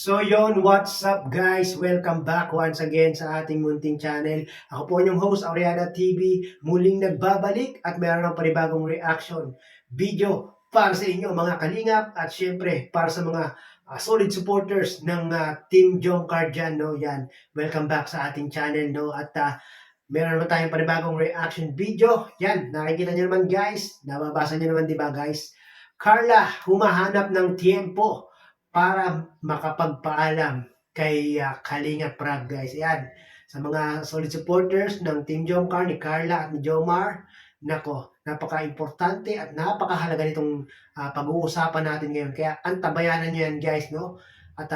So yon, what's up guys? Welcome back once again sa ating munting channel. Ako po yung host, Aureana TV, muling nagbabalik at mayroon ng panibagong reaction video para sa inyo mga kalingap at syempre para sa mga solid supporters ng Team Jomcar dyan, no? Yan, welcome back sa ating channel, no? At meron naman tayong panibagong reaction video. Yan, nakikita nyo naman guys, nababasa nyo naman, di ba guys? Carla, humahanap ng tiempo para makapagpaalam kay Kalinga Prab guys. Ayan, sa mga solid supporters ng Team Jomcar, ni Carla at ni Jomar, nako, napaka-importante at napakahalaga nitong pag-uusapan natin ngayon. Kaya antabayanan nyo yan guys, no? At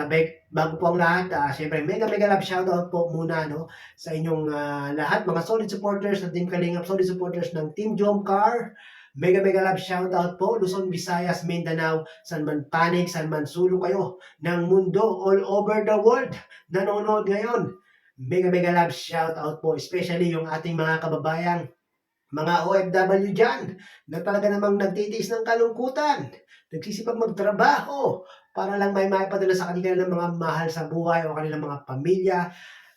bago po ang lahat, syempre mega love shoutout po muna, no, sa inyong lahat, mga solid supporters ng Team Kalingap, solid supporters ng Team Jomcar. Mega love shoutout po, Luzon, Visayas, Mindanao, San man panig, San man sulok kayo ng mundo, all over the world, nanonood ngayon. Mega love shoutout po, especially yung ating mga kababayang, mga OFW dyan, na talaga namang nagtitiis ng kalungkutan, nagsisipag magtrabaho, para lang may maipadala sa kanila ng mga mahal sa buhay o kanilang mga pamilya.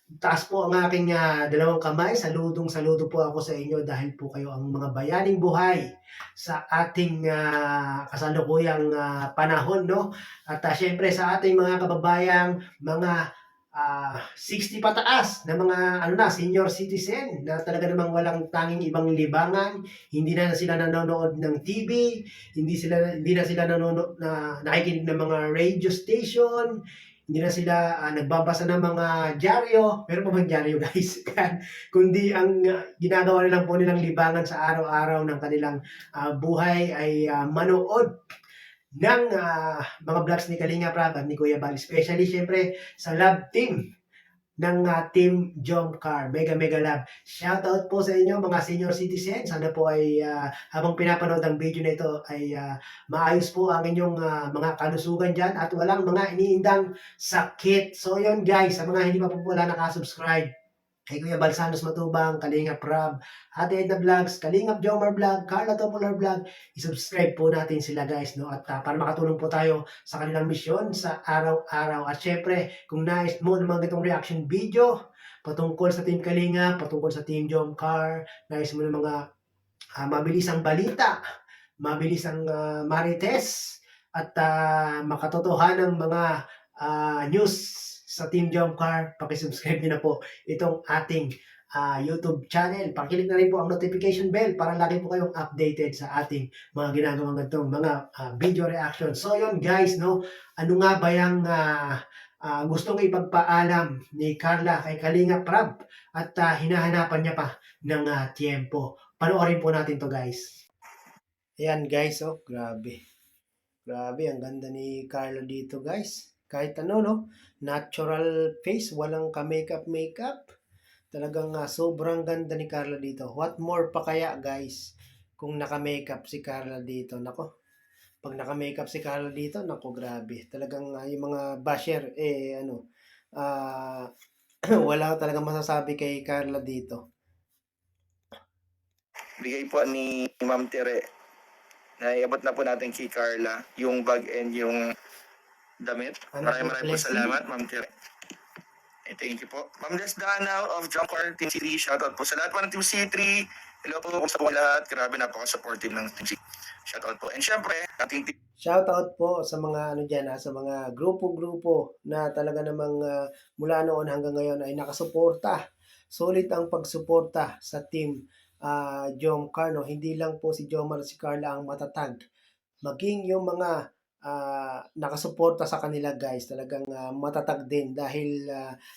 Taas po ang aking dalawang kamay. Saludo po ako sa inyo dahil po kayo ang mga bayaning buhay sa ating kasalukuyang panahon, no? At syempre sa ating mga kababayang mga 60 pataas na mga senior citizen na talaga namang walang tanging ibang libangan, hindi na sila nanonood ng TV, hindi na sila nanonood nakikinig ng mga radio station, hindi na sila nagbabasa ng mga dyaryo. Meron pa bang dyaryo guys? Kundi ang ginagawa nilang po nilang libangan sa araw-araw ng kanilang buhay ay manood ng mga vlogs ni Kalinga Prab at ni Kuya Bal. Especially syempre sa love team ng Team Jomcar. Mega love. Shoutout po sa inyo mga senior citizens. Sana po ay habang pinapanood ang video na ito ay maayos po ang inyong mga kalusugan dyan at walang mga iniindang sakit. So yun guys, sa mga hindi pa po wala nakasubscribe kay Kuya Balsanos Matubang, Kalingap Prab, Ate Edna Vlogs, Kalingap Jomar Vlog, Carla Topolar Vlog, isubscribe po natin sila guys, no? At para makatulong po tayo sa kanilang misyon sa araw-araw. At syempre, kung nais mo naman itong reaction video patungkol sa Team Kalinga, patungkol sa Team Jomcar, nais mo ng mga mabilisang balita, mabilisang marites, at makatotohanang mga news sa Team Jomcar, pakisubscribe nyo na po itong ating YouTube channel. Pakilik na rin po ang notification bell para lagi po kayong updated sa ating mga ginagawang ganitong mga video reaction. So yun guys, no, ano nga ba yung gustong ipagpaalam ni Carla kay Kalinga Prab at hinahanapan niya pa ng tiempo. Panoorin po natin to guys. Ayan guys, oh, grabe. Grabe, ang ganda ni Carla dito guys. Kahit ano, no? Natural face, walang ka-makeup. Talagang sobrang ganda ni Carla dito. What more pa kaya guys kung naka-makeup si Carla dito? Nako, pag naka-makeup si Carla dito, nako grabe. Talagang yung mga basher, wala talagang masasabi kay Carla dito. Bigay po ni Ma'am Tere na iabot na po natin kay Carla yung bag and yung damit. Maraming po salamat, Ma'am Tere. Thank you po. Ma'am Les Danaw of Jomcar Team C3, shoutout po sa lahat po ng Team C3. Hello po sa po lahat. Grabe, napaka-supportive ng Team C3. Shoutout po. And syempre, ating team. Shoutout po sa mga sa mga grupo-grupo na talaga namang mula noon hanggang ngayon ay nakasuporta. Solid ang pagsuporta sa Team Jomcar, no? Hindi lang po si Jomar at si Carla ang matatag. Maging yung mga nakasuporta sa kanila guys, talagang matatag din dahil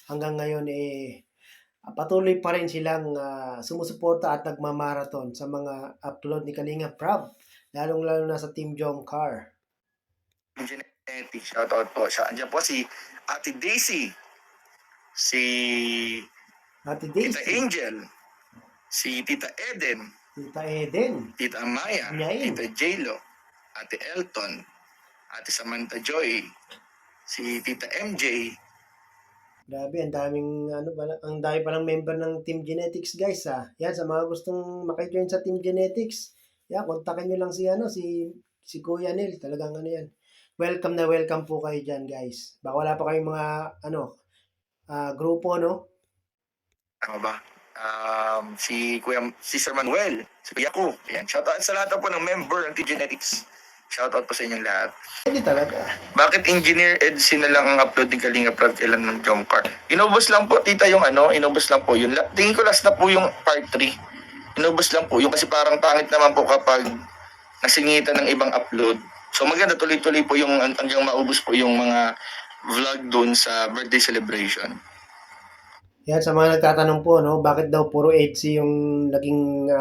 hanggang ngayon patuloy pa rin silang sumusuporta at nagmamarathon sa mga upload ni Kalinga Prab, lalong-lalo na sa Team Jomcar. Genetic, shoutout po. Andiyan po si Ate Daisy, si Tita Angel, si Tita Eden, Tita Maya, Tita J-Lo, Ate Elton, Ate Samantha Joy, si Tita MJ. Grabe, ang dami palang member ng Team Genetics guys ha. Yan, sa mga gustong maki-join sa Team Genetics, kontakin nyo lang si Kuya Neil, talagang yan. welcome na welcome po kayo dyan, guys. Baka wala pa kayong mga, grupo, no? Tama ba? Si Sir Manuel, si Kuya ko. Ayan, shoutout sa lahat po ng member ng T-Genetics. Shoutout po sa inyong lahat. Hindi talaga. Bakit Engineer Edsi na lang ang upload ni Kalinga Prab kailan ng Jomcar? Inubos lang po, tita, yung inubos lang po yun. Tingin ko last na po yung part 3. Inubos lang po yung kasi parang pangit naman po kapag nasingitan ng ibang upload. So maganda, tuloy-tuloy po yung hanggang maubos po yung mga vlog doon sa birthday celebration. Yan, sa mga nagtatanong po, no, bakit daw puro 8C yung naging,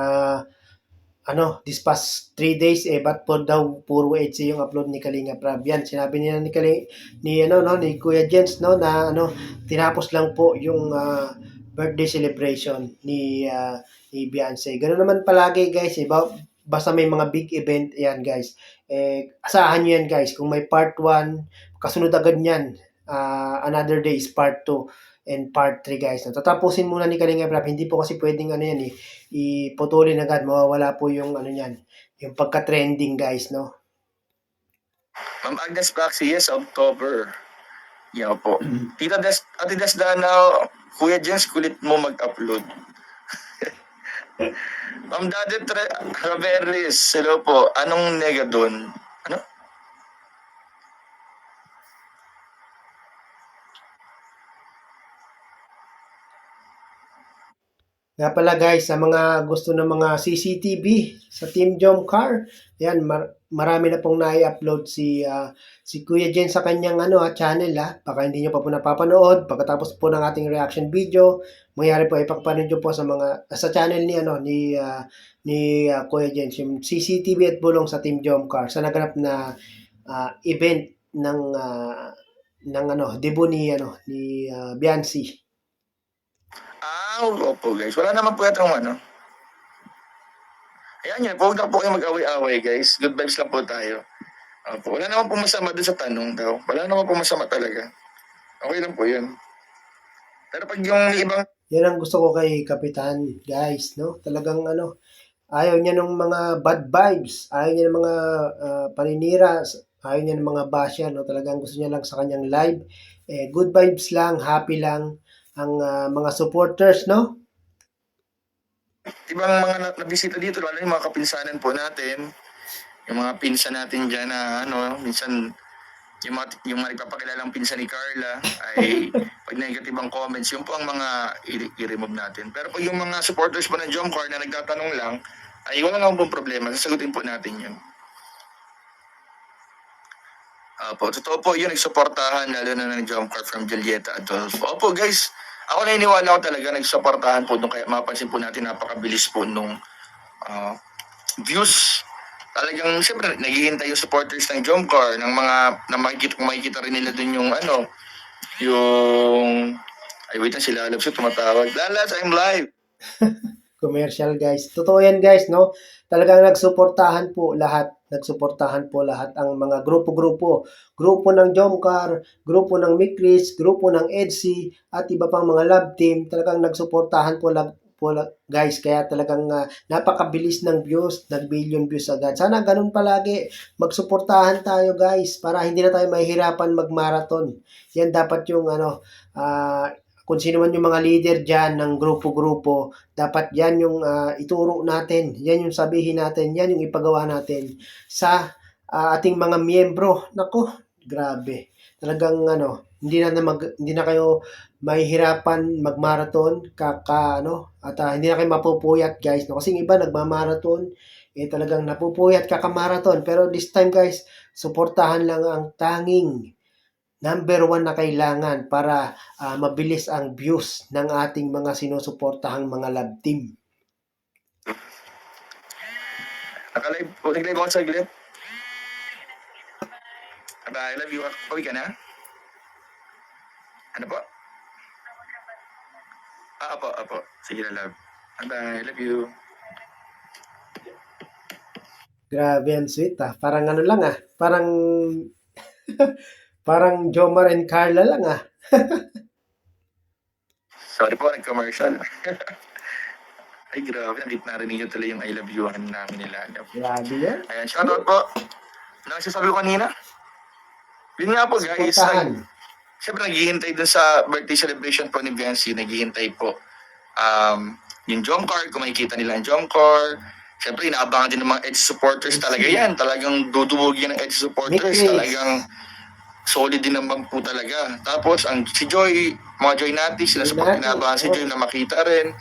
this past 3 days, ba't po daw puro 8C yung upload ni Kalinga Prab? Yan, sinabi niya ni Kuya Jens, no, na, tinapos lang po yung, birthday celebration ni Beyonce. Ganun naman palagi, guys, basta may mga big event, yan, guys. Asahan nyo yan, guys. Kung may part 1, kasunod agad yan. Another day is part 2 and part 3, guys. Tatapusin muna ni Kalinga Prab. Hindi po kasi pwedeng iputulin agad. Mawawala po yung yung pagka-trending, guys, no? Ma'am Agnes Baxi, yes, October. Yeah po. Ate Desdana, Kuya Jens, kulit mo mag-upload. Ma'am Dadet Raveris, hello po. Anong nega doon? Ano? Nga pala, guys, sa mga gusto ng mga CCTV sa Team Jomcar, yan, marami na pong nai-upload si Kuya Jen sa kanyang channel. Baka hindi nyo pa po napapanood. Pagkatapos po ng ating reaction video, mangyari po ipapanood nyo po sa channel ni Kuya Jen, yung CCTV at bulong sa Team Jomcar sa naganap na event ng debut ni Beyonce. Opo guys. Wala naman po yatang Ayan yan, huwag na po kayo mag-away-away guys. Good vibes lang po tayo. Opo, wala naman po masama doon sa tanong daw. Wala naman po masama talaga. Okay lang po yun. Pero pag yung ibang... Yan ang gusto ko kay Kapitan, guys, no? Talagang ayaw niya ng mga bad vibes, ayaw niya ng mga paninira, ayaw niya ng mga basher, no? Talagang gusto niya lang sa kanyang live. Good vibes lang, happy lang ang mga supporters, no? Ibang mga nabisita dito, lalo yung mga kapinsanan po natin, yung mga pinsan natin dyan na minsan yung mga nagpapakilalang pinsan ni Carla ay pag negative ang comments, yun po ang mga i-remove natin. Pero pag yung mga supporters po ng Jomcar na nagtatanong lang, ay wala lang pong problema, sasagutin po natin yun. Opo, totoo po yun, nagsuportahan lalo na ng Jomcar from Julieta Adolfo. Opo guys, ako naniniwala ko talaga nagsuportahan po nung kaya mapansin po natin napakabilis po nung views. Talagang siyempre naghihintay yung supporters ng Jomcar ng mga makikita rin nila dun yung ay wait na sila alam siya tumatawag. Lalas, I'm live. Commercial, guys. Totoo yan, guys, no? Talagang nagsuportahan po lahat ang mga grupo-grupo. Grupo ng Jomcar, grupo ng Mikris, grupo ng EDSI, at iba pang mga love team. Talagang nagsuportahan po guys. Kaya talagang napakabilis ng views, nag-billion views agad. Sana ganun palagi. Magsuportahan tayo, guys, para hindi na tayo mahihirapan mag-marathon. Yan dapat yung kung sino man yung mga leader dyan ng grupo-grupo, dapat yan yung ituro natin, yan yung sabihin natin, yan yung ipagawa natin sa ating mga miyembro. Nako, grabe. Talagang hindi na kayo mahihirapan mag-marathon at hindi na kayo mapupuyat, guys. No? Kasi yung iba nagma-marathon, talagang napupuyat kaka-marathon. Pero this time, guys, suportahan lang ang tanging number 1 na kailangan para mabilis ang views ng ating mga sinusuportahang mga love team. Nag-live ako sa glit. I love you. Uwi ka na? Ano po? Apo. Sige na, love. Bye, love you. Grabe ang sweet Parang lang Parang parang Jomar and Carla lang Sorry po, nag-commercial. Ay, grabe. Narinig nyo tuloy yung I love you namin nila. Grabe yan. Ayan, shoutout po. Ano sasabi ko kanina? Yun nga po guys, Suportahan. siyempre naghihintay dun sa birthday celebration po ni Biancy, naghihintay po. Yung Jomcar, kung makikita nila ang Jomcar, siyempre inaabangan din ng mga Edge supporters talaga yan. Talagang dudubugin ng Edge supporters. Nick Chris. Talagang solid din naman po talaga. Tapos si Joy, mga Joy natin, sila support Joy Nati, inaabangan si oo. Joy na makita rin.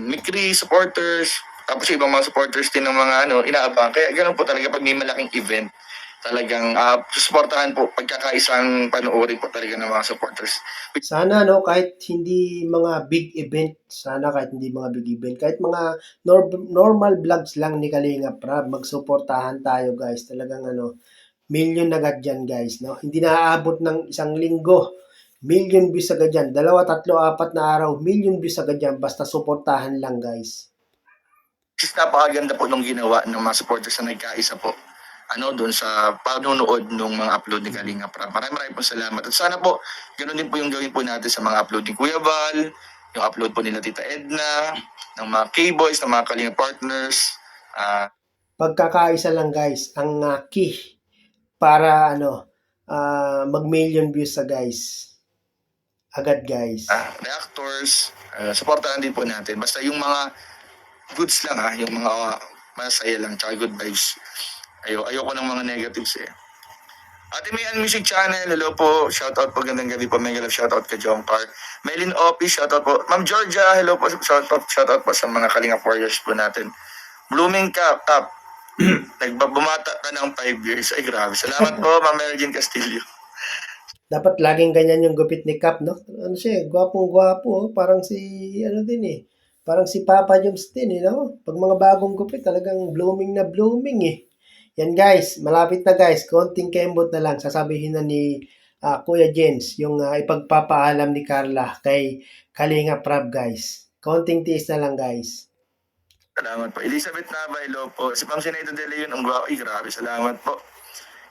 Mikri supporters, tapos yung ibang mga supporters din ng mga inaabangan. Kaya ganun po talaga pag may malaking event. Talagang susuportahan po pagkakaisang panoorin po talaga ng mga supporters. Sana kahit hindi mga big event, kahit mga normal vlogs lang ni Kalinga Prab, magsuportahan tayo guys. Talagang million agad dyan guys, no? Hindi na aabot ng isang linggo. Million views agad dyan. 2, 3, 4 na araw, million views agad dyan. Basta suportahan lang guys. Napakaganda po nung ginawa ng mga supporters na nagkaisa po doon sa panonood ng mga upload ni Kalinga Prab. Maraming pong salamat. At sana po, ganoon din po yung gawin po natin sa mga upload ni Kuya Val, yung upload po nila Tita Edna, ng mga K-Boys, ng mga Kalinga partners. Pagkakaisa lang guys, ang key para mag-million views sa guys. Agad guys. Reactors, supportahan din po natin. Basta yung mga goods lang yung mga masaya lang, tsaka good vibes. Ayoko ng mga negatives eh. Ate Mayan Music Channel, hello po. Shoutout po, gandang gabi po. Mega love shoutout kay Jomcar. Melin Opie, shoutout po. Ma'am Georgia, hello po. Shoutout po sa mga Kalinga Warriors po natin. Blooming Cup. Nagbabumata ka ng 5 years. Ay grabe. Salamat po, Ma'am Mary Jean Castillo. Dapat laging ganyan yung gupit ni Cap, no? Gwapong-gwapo, parang si, parang si Papa Joms din, no? Pag mga bagong gupit, talagang blooming na blooming, eh. Yan guys, malapit na guys, konting kembot na lang, sasabihin na ni Kuya Jens, yung ipagpapaalam ni Carla kay Kalinga Prab guys. Konting tiis na lang guys. Salamat po. Elizabeth Nava, hello po. Si Ma'am Sinedo De Leon, ang grabe, salamat po.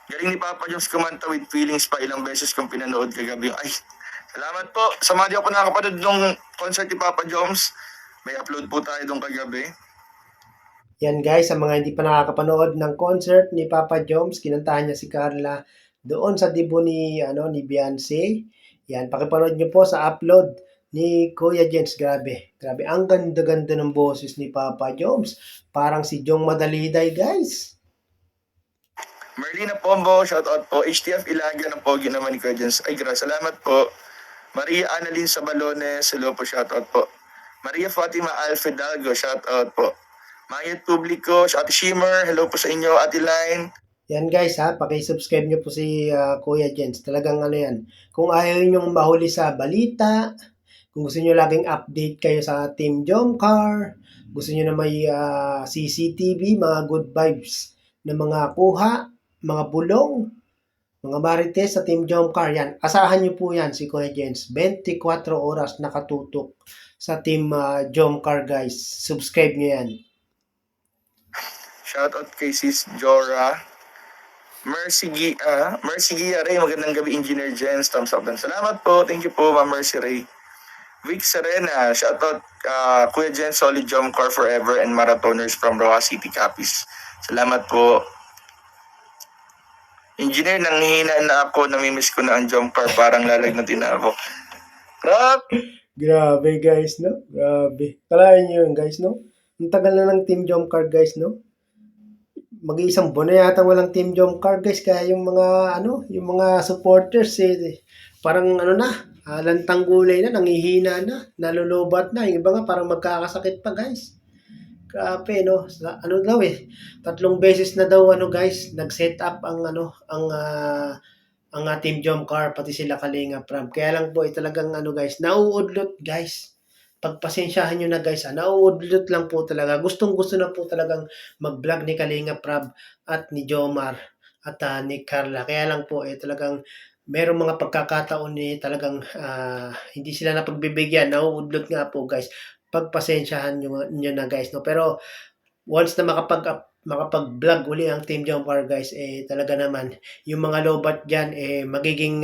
Galing ni Papa Jones kumanta with feelings pa, ilang beses kong pinanood kagabi. Ay, salamat po. Sa mga di ako nakakapanood nung concert ni Papa Jones, may upload po tayo doon kagabi. Yan guys, sa mga hindi pa nakakapanood ng concert ni Papa Joms, kinantahan niya si Carla doon sa debut ni Beyonce. Yan, pakipanood niyo po sa upload ni Kuya Jens. Grabe, ang ganda-ganda ng boses ni Papa Joms. Parang si Jong Madaliday guys. Merlina Pombo, shoutout po. HTF Ilaga ng Pogi naman ni Kuya Jens. Ay, salamat po. Maria Annalyn Sabalones, hello po, shoutout po. Maria Fatima Alfedalgo, shoutout po. Mayet Publico, Ate Shimmer, hello po sa inyo, Ate Line. Yan guys paki-subscribe niyo po si Kuya Jens. Talagang yan. Kung ayaw niyo mahuli sa balita, kung gusto niyo laging update kayo sa Team Jomcar, gusto niyo na may CCTV, mga good vibes na mga kuha, mga bulong, mga marites sa Team Jomcar, yan. Asahan niyo po yan si Kuya Jens. 24 oras nakatutok sa Team Jomcar guys. Subscribe niyo yan. Shoutout kay Sis Jora. Mercy Gia Ray, magandang gabi Engineer Jens, thumbs up. Salamat po, thank you po Ma'am Mercy Ray. Vic Serena, shoutout Kuya Jens, solid Jomcar forever and marathoners from Roa City, Capiz. Salamat po. Engineer, nanghihina na ako, namimiss ko na ang Jomcar, parang lalagnatin na ako. Grabe guys, no? Grabe. Kalahin nyo yun guys, no? Ang tagal na ng Team Jomcar guys, no? Mag-iisang buwan na yata walang Team Jomcar guys, kaya yung mga supporters parang lantang gulay na, nangihina na, nalulubat na. Yung iba nga parang magkakasakit pa guys. Grabe, no? 3 beses na daw guys, nag-set up ang Team Jomcar, pati sila Kalinga Prab. Kaya lang po talagang guys, nauudlot guys. Pagpasensyahan nyo na guys, nauudlot lang po talaga. Gustong-gusto na po talagang mag-vlog ni Kalinga Prab at ni Jomar at ni Carla. Kaya lang po talagang merong mga pagkakataon talagang hindi sila napagbibigyan. Nauudlot nga po guys. Pagpasensyahan nyo na guys. No? Pero once na makapag-vlog uli ang Team Jomcar guys, talaga naman, yung mga lobat dyan, magiging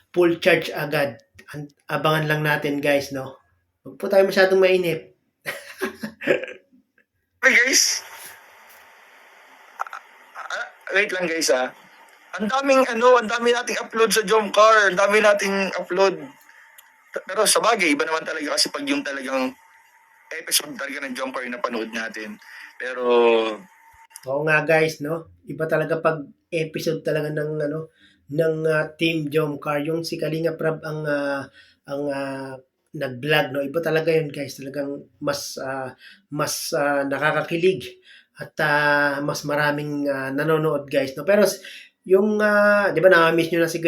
full charge agad. Abangan lang natin guys, no? Huwag po tayo masyadong mainip. Hey guys, wait lang guys ang dami nating upload sa Jomcar, ang dami nating upload. Pero sa bagay, iba naman talaga kasi pag yung talagang episode talaga ng Jomcar yung napanood natin. Pero Oo nga guys, no? Iba talaga pag episode talaga ng ano ng Team Jomcar, yung si Kalinga Prab ang nag-vlog, no? Iba talaga 'yun guys, talagang mas nakakakilig at mas maraming nanonood guys, no? Pero yung 'di ba na-miss niyo na si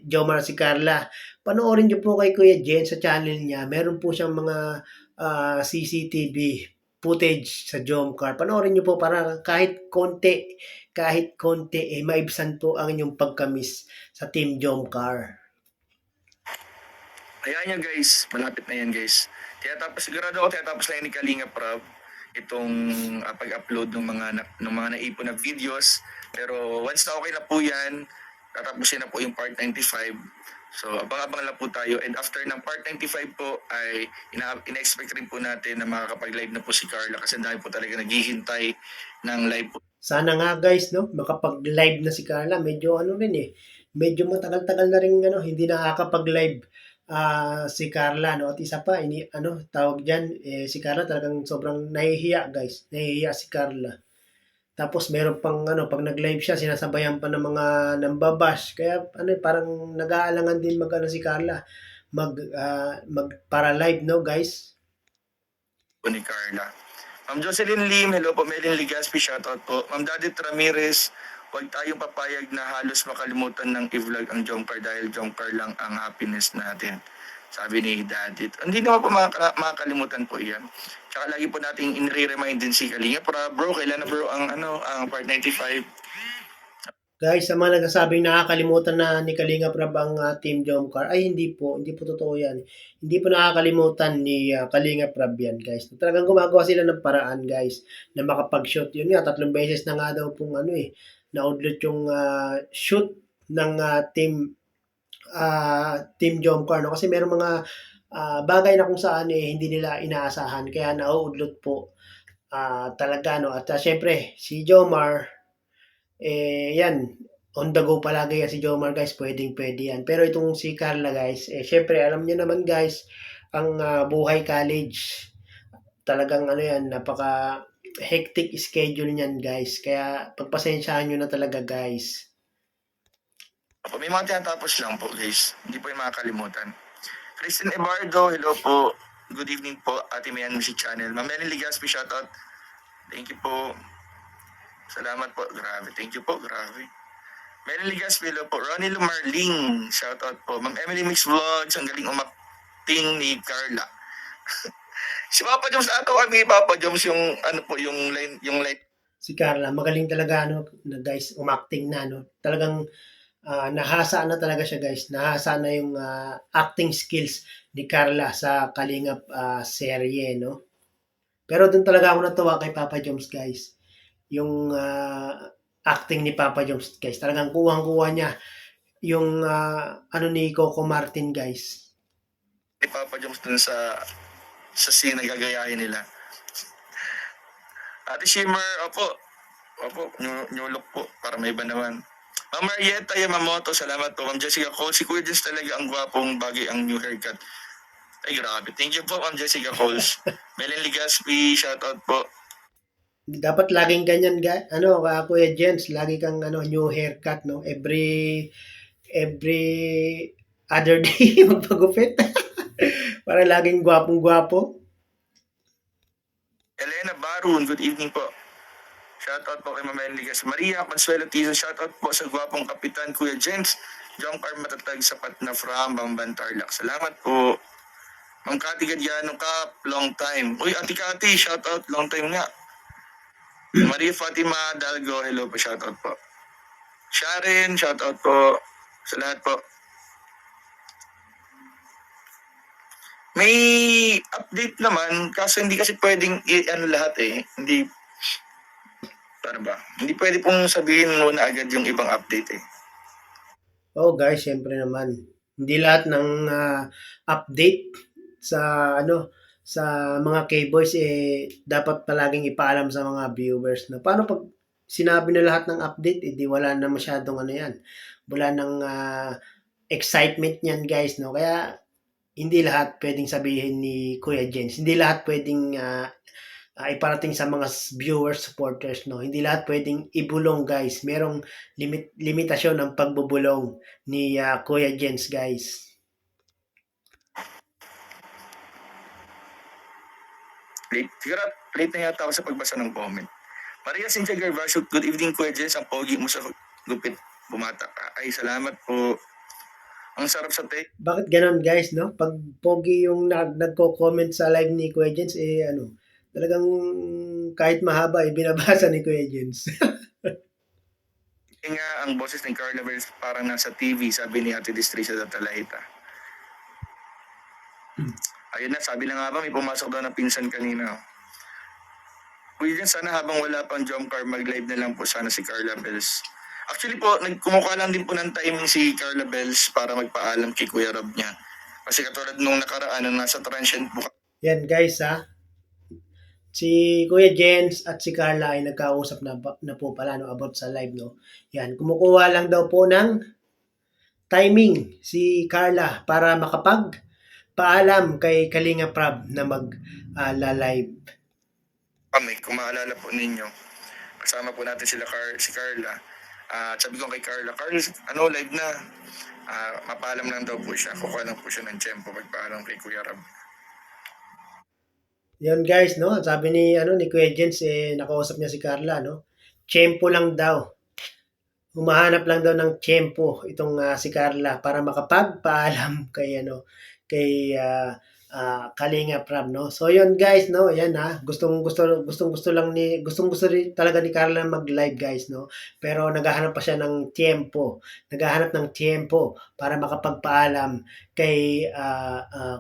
Jomar, si Carla. Panoorin niyo po kay Kuya Jen sa channel niya. Meron po siyang mga CCTV footage sa Jomcar. Panoorin niyo po para kahit konti, maibsan po ang inyong pagkamis sa Team Jomcar. ayan nyo guys, malapit na yan guys. Sigurado ako tapos na yan ni Kalinga Prab itong pag-upload ng mga naipon na videos. Pero once na okay na po yan, tatapusin na po yung part 95. So abang-abang lang po tayo, and after ng part 95 po ay ina-expect rin po natin na makakapag-live na po si Carla kasi dahil po talaga naghihintay ng live po. Sana nga guys, no, makapag-live na si Carla. Medyo ano rin medyo matagal-tagal na rin ano, hindi nakakapag-live si Carla, no. At isa pa, tawag diyan, si Carla talagang sobrang nahihiya guys. Nahihiya si Carla. Tapos meron pang ano, pag nag-live siya, sinasabayan pa ng mga nambabash. Kaya parang nag-aalangan din mag-ano si Carla, para live, no guys. Po ni Carla. Ma'am Jocelyn Lim, hello po. Melin Ligaspi, shoutout po. Ma'am Dadit Ramirez, huwag tayong papayag na halos makalimutan ng i-vlog ang Jomcar dahil Jomcar lang ang happiness natin. Sabi ni Dadit. Hindi naman po makakalimutan po iyan. Tsaka lagi po nating in-remind din si Kalinga. Bro, kailan na bro ang part 95? Guys, sa mga nagsasabing nakakalimutan na ni Kalinga Prab ang Team Jomcar, ay hindi po totoo yan. Hindi po nakakalimutan ni Kalinga Prab yan guys. Talagang gumagawa sila ng paraan guys na makapag-shoot. Yun nga, 3 beses na nga daw pong naudlot yung shoot ng Team Jomcar, no? Kasi merong mga bagay na kung saan hindi nila inaasahan kaya nauudlot po talaga, no? At syempre, si Jomar, yan, on the go palagi yan si Jomar guys, pwedeng-pwede yan. Pero itong si Carla guys, syempre alam niyo naman guys, ang buhay college, talagang yan, napaka hectic schedule niyan guys. Kaya pagpasensyahan niyo na talaga guys. May mga tinatapos lang po guys. Hindi po yung makakalimutan. Kristen Ebardo, hello po. Good evening po, Ate Mayan Music Channel. Ma'am Melin Ligaspi, shoutout. Thank you po. Salamat po. Grabe. Thank you po. Grabe. Melin Ligaspi, hello po. Ronnie Lumarling, shoutout po. Ma'am Emily Mix Vlogs, ang galing umakting ni Carla. Si Papa Joms, ato kami Papa Joms yung yung line. Si Carla, magaling talaga na guys, umacting na Talagang nahasa na talaga siya guys. Nahasa na yung acting skills ni Carla sa Kalingap serye, no? Pero doon talaga ako natuwa kay Papa Joms guys. Yung acting ni Papa Joms guys. Talagang kuwang-kuwa niya yung ni Coco Martin guys. Ni Papa Joms dun sa scene na gagayahin nila. Ate Shimmer, opo, new look po, para may iba naman. Ma'am Marietta Yamamoto, salamat po. Ma'am Jessica Cole, si Kuya Jens talaga ang gwapong bagay ang new haircut. Ay grabe, thank you po Ma'am Jessica Coles. Melin Ligaspi, shoutout po. Dapat laging ganyan Kuya Jens, lagi kang new haircut, no? Every other day magpagupit. Para laging gwapong-gwapo. Elena Barun, good evening po. Shoutout po kay Ma'am Ligas. Maria Consuelo Tizo, shoutout po sa gwapong kapitan Kuya Jens. Jomcar matatag sapat na from Bamban Tarlac. Salamat po. Ma'am Cathy Gadiano Kap, long time. Uy, Ate Cathy, shoutout, long time nga. Maria Fatima Dalgo, hello po, shoutout po. Sharon, shoutout po. Sa lahat po. May update naman, kaso hindi kasi pwedeng lahat Hindi, paano ba? Hindi pwede pong sabihin muna agad yung ibang update Oh guys, syempre naman. Hindi lahat ng update sa sa mga K-boys dapat palaging ipaalam sa mga viewers na paano pag sinabi na lahat ng update, edi wala na masyadong ano yan. Wala ng excitement niyan guys, no? Kaya hindi lahat pwedeng sabihin ni Kuya Jens. Hindi lahat pwedeng iparating sa mga viewers, supporters, no? Hindi lahat pwedeng ibulong guys. Merong limitasyon ng pagbubulong ni Kuya Jens guys. Siguro late na yata ako sa pagbasa ng comment. Maria Cynthia Garvasio, good evening Kuya Jens, ang pogi mo sa gupit, bumata ka. Ay, salamat po. Ang sarap sa take. Bakit ganon guys, no? Pag pogi yung nagko-comment sa live ni Kuya Jens, talagang kahit mahaba, binabasa ni Kuya Jens. Nga ang boses ni Carla Vells parang nasa TV, sabi ni Ate Distrisa Datalahita. Ayun na, sabi na nga ba, may pumasok daw na pinsan kanina. Kuya Jens, sana habang wala pang jump car, mag-live na lang po sana si Carla Bells. Actually po, kumukuha lang din po ng timing si Carla Bells para magpaalam kay Kuya Rob niya. Kasi katulad nung nakaraan, nasa transient po. Yan guys si Kuya Jens at si Carla ay nagkausap na po pala no, about sa live, no. Yan, kumukuha lang daw po ng timing si Carla para makapagpaalam kay Kalinga Prab na mag-live. Kami, kung maalala po ninyo, kasama po natin si Carla. Sabi ko kay Carla, live na. Mapaalam lang daw po siya. Kukuha lang po siya ng tempo magpaalam kay Kuya Rob. Yan guys, no? Sabi ni Kuya Jens, nakausap niya si Carla, no? Tempo lang daw. Humahanap lang daw ng tempo itong si Carla para makapagpaalam kay Kalinga Prab, no. So yun guys, no. Yan gustong gusto rin talaga ni Carla mag-live guys, no. Pero naghahanap pa siya ng tempo. Naghahanap ng tempo para makapagpaalam kay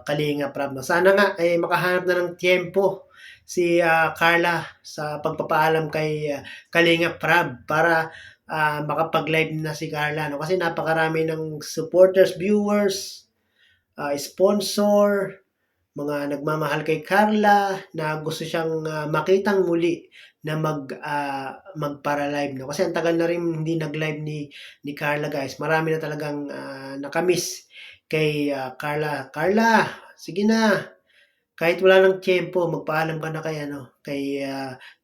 Kalinga Prab, no. Sana nga makahanap na ng tempo si Carla sa pagpapaalam kay Kalinga Prab para makapag-live na si Carla, no. Kasi napakarami ng supporters, viewers, sponsor, mga nagmamahal kay Carla na gusto siyang makitang muli na magpara-live, no. Kasi ang tagal na rin hindi nag-live ni Carla guys. Marami na talagang nakamiss kay Carla. Carla, sige na. Kahit wala ng tiyempo, magpaalam ka na kay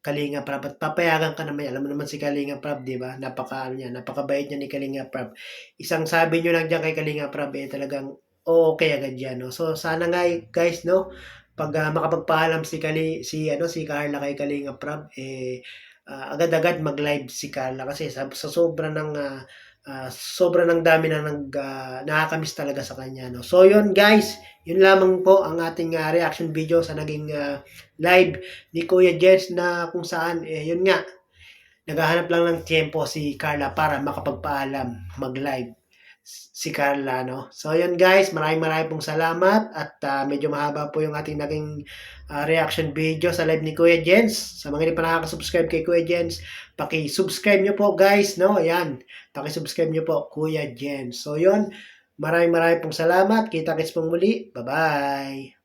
Kalinga Prab at papayagan ka naman. Alam mo naman si Kalinga Prab, di ba? Napakabait niya ni Kalinga Prab. Isang sabi niyo lang diyan kay Kalinga Prab talagang okay agad yan, no. So sana nga guys, no, pag makapagpaalam si Carla kay Kalinga Prab, agad-agad mag-live si Carla kasi sa sobra ng dami na nakakamiss talaga sa kanya, no. So yun guys, yun lamang po ang ating reaction video sa naging live ni Kuya Jens na kung saan yun nga, naghahanap lang ng tempo si Carla para makapagpaalam, mag-live si Carla, no. So yun guys, maraming pong salamat at medyo mahaba po yung ating naging reaction video sa live ni Kuya Jens. Sa mga hindi pa nakaka-subscribe kay Kuya Jens, paki-subscribe nyo po guys, no. Ayan, paki-subscribe nyo po Kuya Jens. So yun, maraming pong salamat. Kita-kits pong muli. Bye-bye.